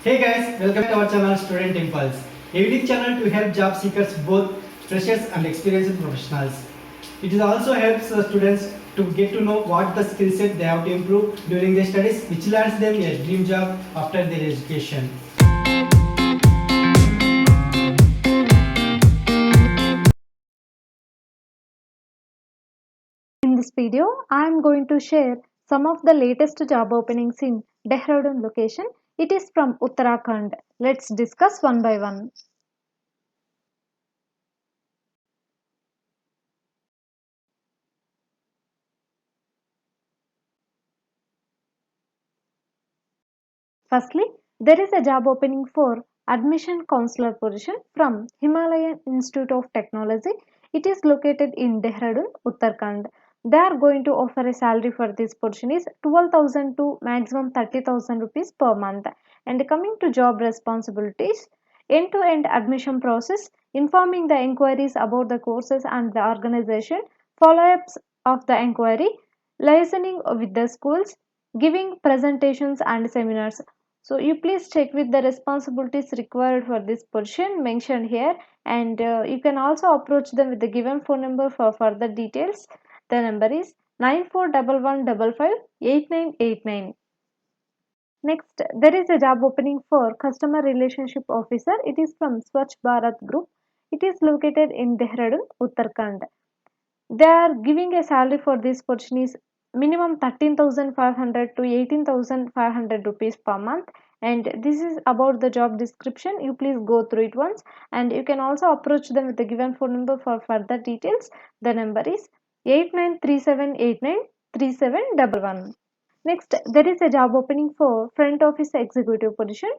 Hey guys, welcome to our channel Student Impulse, a unique channel to help job seekers, both freshers and experienced professionals. It also helps students to get to know what the skill set they have to improve during their studies, which lands them a dream job after their education. In this video, I am going to share some of the latest job openings in Dehradun location. It is from Uttarakhand. Let's discuss one by one. Firstly, there is a job opening for admission counselor position from Himalayan Institute of Technology. It is located in Dehradun, Uttarakhand. They are going to offer a salary for this position is 12,000 to maximum 30,000 rupees per month. And coming to job responsibilities, end-to-end admission process, informing the inquiries about the courses and the organization, follow-ups of the inquiry, liaising with the schools, giving presentations and seminars. So you please check with the responsibilities required for this position mentioned here, and you can also approach them with the given phone number for further details. The number is 9411558989. Next, there is a job opening for customer relationship officer. It is from Swachh Bharat Group. It is located in Dehradun, Uttarakhand. They are giving a salary for this position is minimum 13,500 to 18,500 rupees per month, and this is about the job description. You please go through it once, and you can also approach them with the given phone number for further details. The number is 8937893711. Next, there is a job opening for front office executive position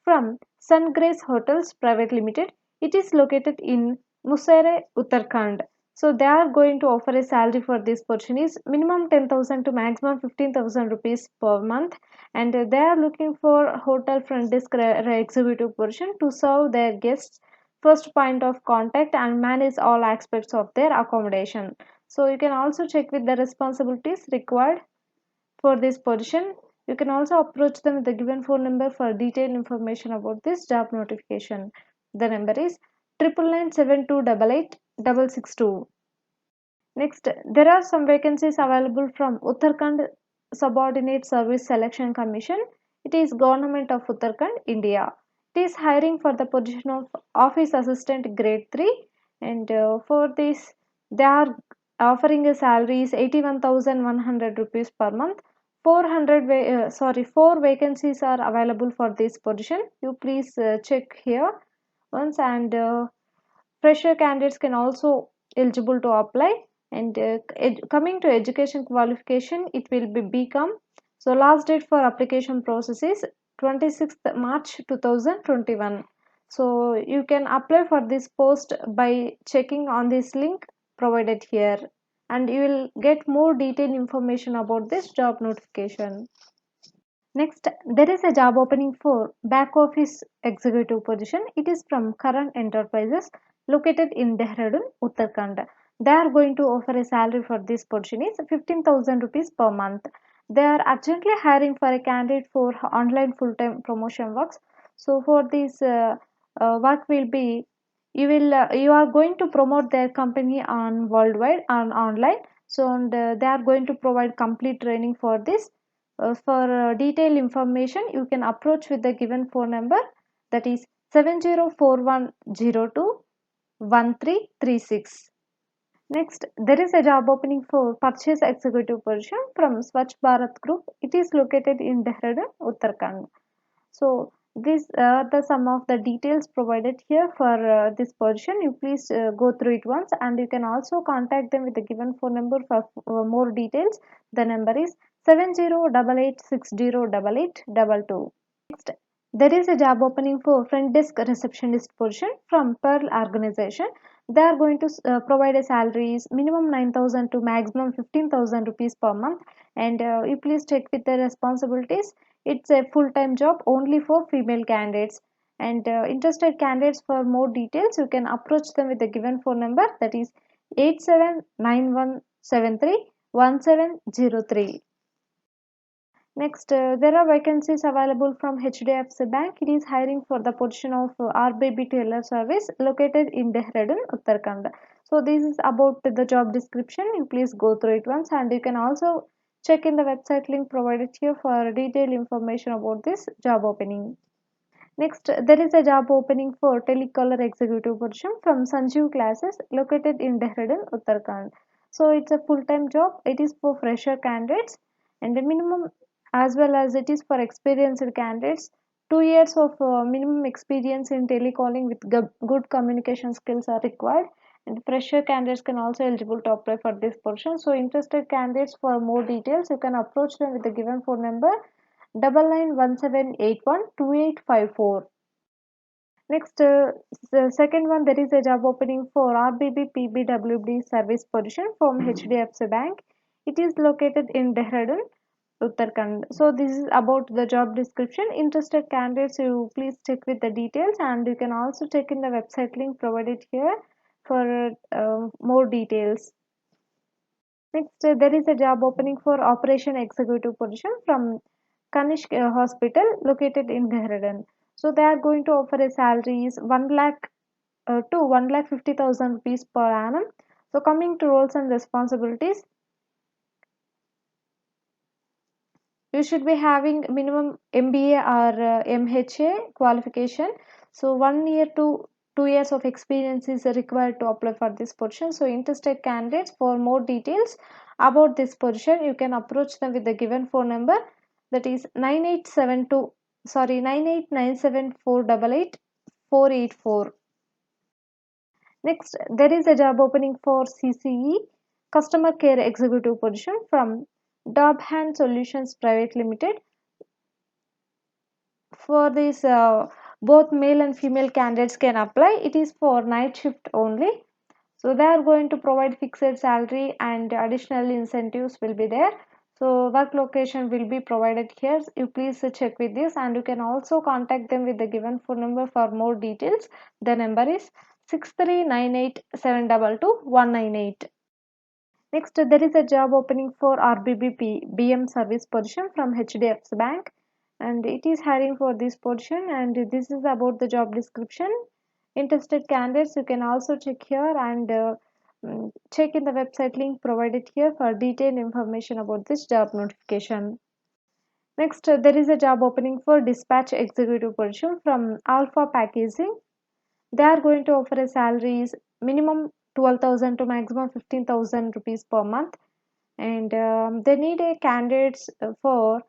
from Sungrace Hotels Private Limited. It is located in Musere, Uttarakhand. So they are going to offer a salary for this position is minimum 10,000 to maximum 15,000 rupees per month, and they are looking for hotel front desk executive position to serve their guests first point of contact and manage all aspects of their accommodation. So you can also check with the responsibilities required for this position. You can also approach them with the given phone number for detailed information about this job notification. The number is 9997288662. Next, there are some vacancies available from Uttarakhand Subordinate Service Selection Commission. It is Government of Uttarakhand, India. It is hiring for the position of Office Assistant Grade 3, and for this they are offering a salary is 81,100 rupees per month. 4 vacancies are available for this position. You please check here once, and fresher candidates can also eligible to apply. And coming to education qualification, it will be BCom. So last date for application process is 26th March 2021. So you can apply for this post by checking on this link provided here, and you will get more detailed information about this job notification. Next, there is a job opening for back office executive position. It is from Karan Enterprises located in Dehradun, Uttarakhand. They are going to offer a salary for this position is 15,000 rupees per month. They are urgently hiring for a candidate for online full-time promotion works. So for this work will be you are going to promote their company on worldwide and online. So and they are going to provide complete training for this. For detailed information, you can approach with the given phone number, that is 7041021336. Next, there is a job opening for purchase executive position from Swachh Bharat Group. It is located in Dehradun, Uttarakhand. So these are the some of the details provided here for this position. You please go through it once, and you can also contact them with the given phone number for more details. The number is 7088608822. Next, there is a job opening for front desk receptionist position from Pearl Organization. They are going to provide a salaries minimum 9,000 to maximum 15,000 rupees per month, and you please check with the responsibilities. It's a full-time job only for female candidates, and interested candidates for more details you can approach them with the given phone number, that is 8791731703. Next, there are vacancies available from HDFC Bank. It is hiring for the position of RBB Tailor Service located in Dehradun, Uttarakhand. So this is about the job description. You please go through it once, and you can also check in the website link provided here for detailed information about this job opening. Next, there is a job opening for telecaller executive position from Sanjeev Classes located in Dehradun, Uttarakhand. So it's a full-time job. It is for fresher candidates, and the minimum, as well as it is for experienced candidates. 2 years of minimum experience in telecalling with good communication skills are required, and fresher candidates can also eligible to apply for this position. So interested candidates, for more details you can approach them with the given phone number 9917812854. Next, the second one, there is a job opening for RBB PBWD service position from HDFC Bank. It is located in Dehradun, Uttarakhand. So this is about the job description. Interested candidates, you please check with the details, and you can also check in the website link provided here for more details. Next, there is a job opening for operation executive position from Kanishk Hospital located in Dehradun. So they are going to offer a salary is 1 lakh to 1,50,000 rupees per annum. So coming to roles and responsibilities, you should be having minimum MBA or MHA qualification. So 1 year to 2 years of experience is required to apply for this position. So interested candidates, for more details about this position, you can approach them with the given phone number, that is 9897488488 Next, there is a job opening for CCE customer care executive position from Dobhan Solutions Private Limited. For this, both male and female candidates can apply. It is for night shift only. So they are going to provide fixed salary, and additional incentives will be there. So work location will be provided here. You please check with this, and you can also contact them with the given phone number for more details. The number is 6398722198. Next, there is a job opening for RBBP BM service position from HDFC Bank, and it is hiring for this position, and this is about the job description. Interested candidates, you can also check here, and check in the website link provided here for detailed information about this job notification. Next, there is a job opening for dispatch executive position from Alpha Packaging. They are going to offer a salary is minimum 12,000 to maximum 15,000 rupees per month, and they need a candidates for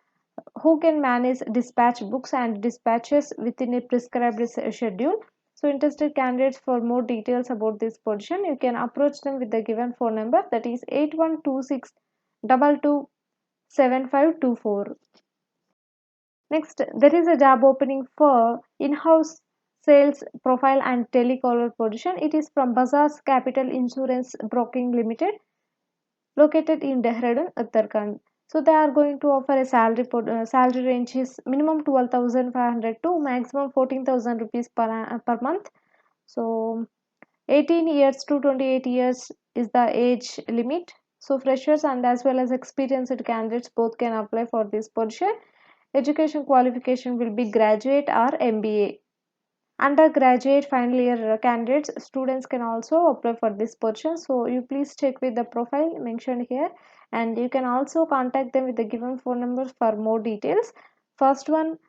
who can manage dispatch books and dispatches within a prescribed schedule. So interested candidates, for more details about this position, you can approach them with the given phone number, that is 8126227524. Next, there is a job opening for in-house sales profile and telecaller position. It is from Bajaj Capital Insurance Broking Limited, located in Dehradun, Uttarakhand. So they are going to offer a salary range is minimum 12,500 to maximum 14,000 rupees per month. So 18 years to 28 years is the age limit. So freshers and as well as experienced candidates both can apply for this position. Education qualification will be graduate or MBA. Undergraduate final year candidates, students can also apply for this position. So you please check with the profile mentioned here, and you can also contact them with the given phone numbers for more details. First one,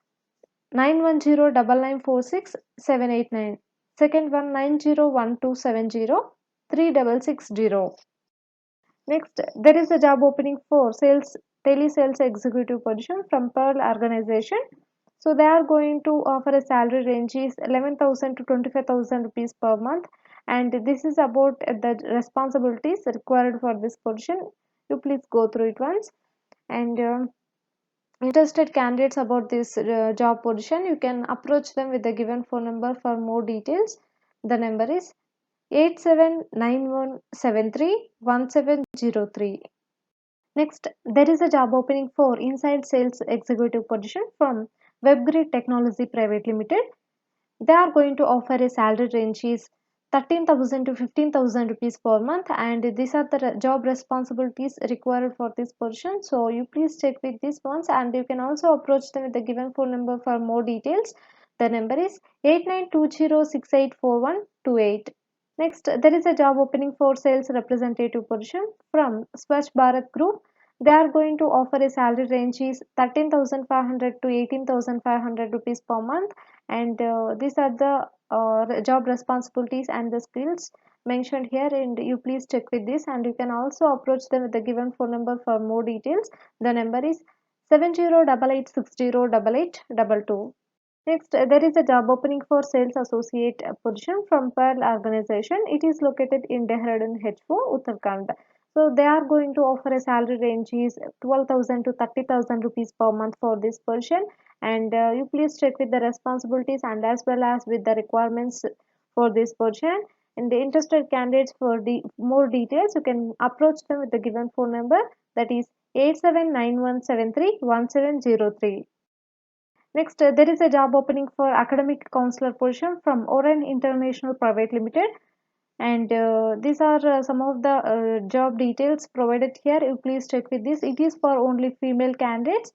9109946789. Second one, 9012703660. Next, there is a job opening for telesales executive position from Pearl Organization. So they are going to offer a salary range is 11,000 to 25,000 rupees per month, and this is about the responsibilities required for this position. You please go through it once, and interested candidates about this job position, you can approach them with the given phone number for more details. The number is 8791731703. Next, there is a job opening for inside sales executive position from WebGrid Technology Private Limited. They are going to offer a salary range is 13,000 to 15,000 rupees per month, and these are the job responsibilities required for this position. So you please check with these ones, and you can also approach them with the given phone number for more details. The number is 8920684128. Next, there is a job opening for sales representative position from Swachh Bharat Group. They are going to offer a salary range is 13,500 to 18,500 rupees per month, and these are the job responsibilities and the skills mentioned here, and you please check with this, and you can also approach them with the given phone number for more details. The number is 7088608822. Next, there is a job opening for sales associate position from Pearl organization. It is located in Dehradun H4, Uttarakhand. So they are going to offer a salary range is 12,000 to 30,000 rupees per month for this position, and you please check with the responsibilities and as well as with the requirements for this position. And the interested candidates, for the more details, you can approach them with the given phone number, that is 8791731703. Next, there is a job opening for academic counselor position from Oren International Private Limited, and these are some of the job details provided here. You please check with this. It is for only female candidates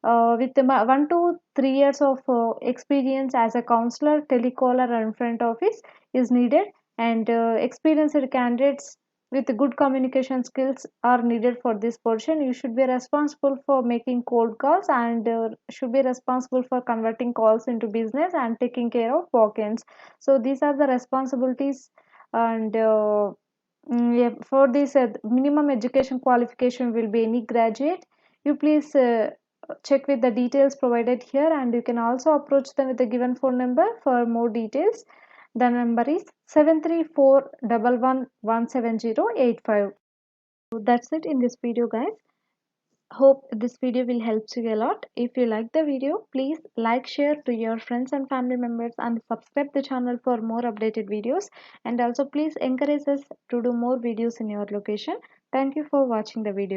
with 1 to 3 years of experience as a counselor, telecaller, and front office is needed, and experienced candidates with good communication skills are needed for this portion. You should be responsible for making cold calls, and should be responsible for converting calls into business and taking care of walk-ins. So these are the responsibilities, and yeah, for this minimum education qualification will be any graduate. You please check with the details provided here, and you can also approach them with the given phone number for more details. The number is 734111708. So that's it in this video, guys. Hope this video will help you a lot. If you like the video, please like, share to your friends and family members, and subscribe the channel for more updated videos, and also please encourage us to do more videos in your location. Thank you for watching the video.